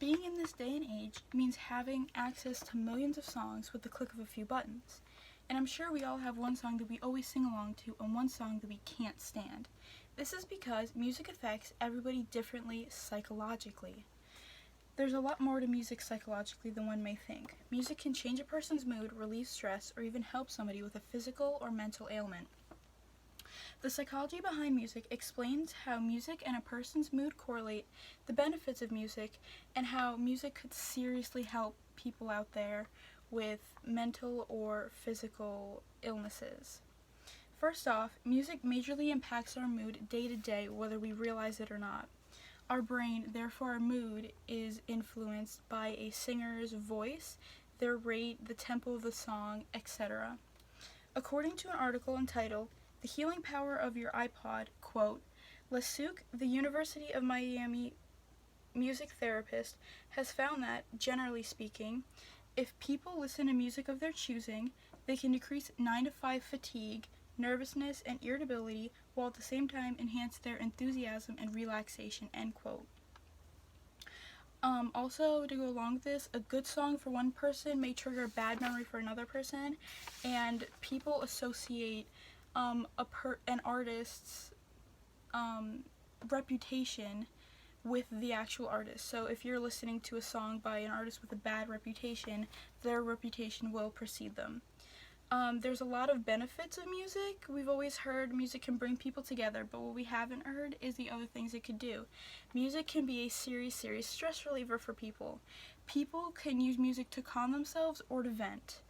Being in this day and age means having access to millions of songs with the click of a few buttons. And I'm sure we all have one song that we always sing along to and one song that we can't stand. This is because music affects everybody differently psychologically. There's a lot more to music psychologically than one may think. Music can change a person's mood, relieve stress, or even help somebody with a physical or mental ailment. The psychology behind music explains how music and a person's mood correlate, the benefits of music, and how music could seriously help people out there with mental or physical illnesses. First off, music majorly impacts our mood day to day, whether we realize it or not. Our brain, therefore our mood, is influenced by a singer's voice, their rate, the tempo of the song, etc. According to an article entitled The Healing Power of Your iPod, quote, Lasuk, the University of Miami music therapist, has found that, generally speaking, if people listen to music of their choosing, they can decrease 9 to 5 fatigue, nervousness, and irritability, while at the same time enhance their enthusiasm and relaxation, end quote. Also, to go along with this, a good song for one person may trigger a bad memory for another person, and people associate an artist's reputation with the actual artist. So if you're listening to a song by an artist with a bad reputation, their reputation will precede them. There's a lot of benefits of music. We've always heard music can bring people together, but what we haven't heard is the other things it could do. Music can be a serious stress reliever for people. People can use music to calm themselves or to vent.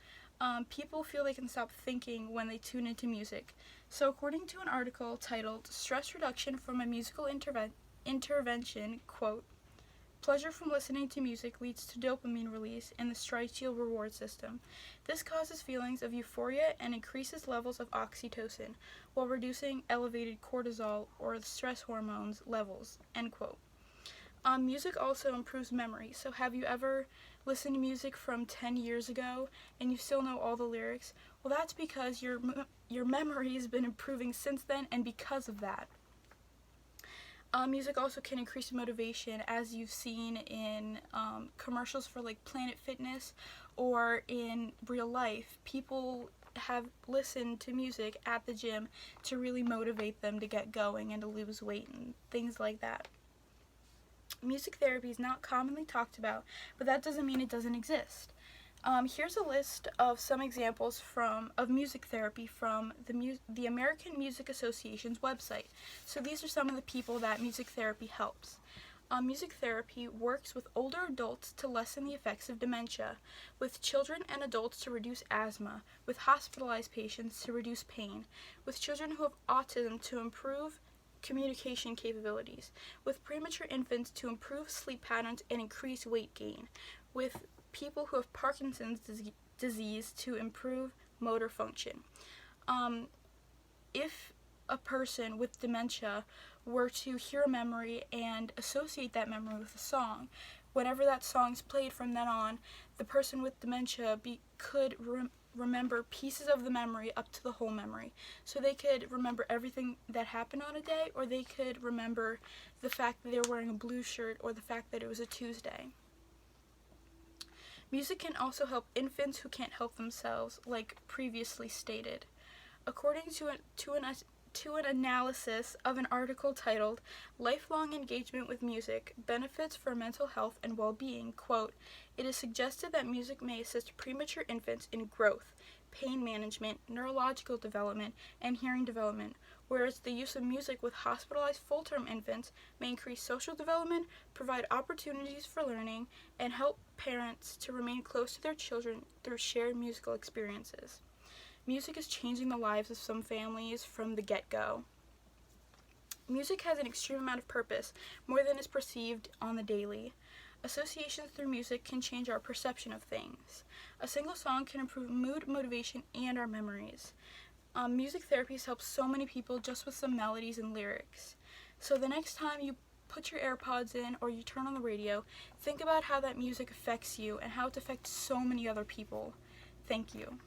People feel they can stop thinking when they tune into music. So according to an article titled Stress Reduction from a Musical Intervention, quote, pleasure from listening to music leads to dopamine release in the striatal reward system. This causes feelings of euphoria and increases levels of oxytocin, while reducing elevated cortisol or the stress hormones levels, end quote. Music also improves memory. So have you ever listened to music from 10 years ago and you still know all the lyrics? Well, that's because your memory has been improving since then, and because of that. Music also can increase motivation, as you've seen in commercials for like Planet Fitness or in real life. People have listened to music at the gym to really motivate them to get going and to lose weight and things like that. Music therapy is not commonly talked about, but that doesn't mean it doesn't exist. Here's a list of some examples of music therapy from the American Music Association's website. So these are some of the people that music therapy helps. Music therapy works with older adults to lessen the effects of dementia, with children and adults to reduce asthma, with hospitalized patients to reduce pain, with children who have autism to improve communication capabilities, with premature infants to improve sleep patterns and increase weight gain, with people who have Parkinson's disease to improve motor function. If a person with dementia were to hear a memory and associate that memory with a song, whenever that song's played from then on, the person with dementia could remember pieces of the memory up to the whole memory. So they could remember everything that happened on a day, or they could remember the fact that they were wearing a blue shirt, or the fact that it was a Tuesday. Music can also help infants who can't help themselves, like previously stated. According to an analysis of an article titled Lifelong Engagement with Music, Benefits for Mental Health and Well-Being, quote, it is suggested that music may assist premature infants in growth, pain management, neurological development, and hearing development, whereas the use of music with hospitalized full-term infants may increase social development, provide opportunities for learning, and help parents to remain close to their children through shared musical experiences. Music is changing the lives of some families from the get-go. Music has an extreme amount of purpose, more than is perceived on the daily. Associations through music can change our perception of things. A single song can improve mood, motivation, and our memories. Music therapies help so many people just with some melodies and lyrics. So the next time you put your AirPods in or you turn on the radio, think about how that music affects you and how it affects so many other people. Thank you.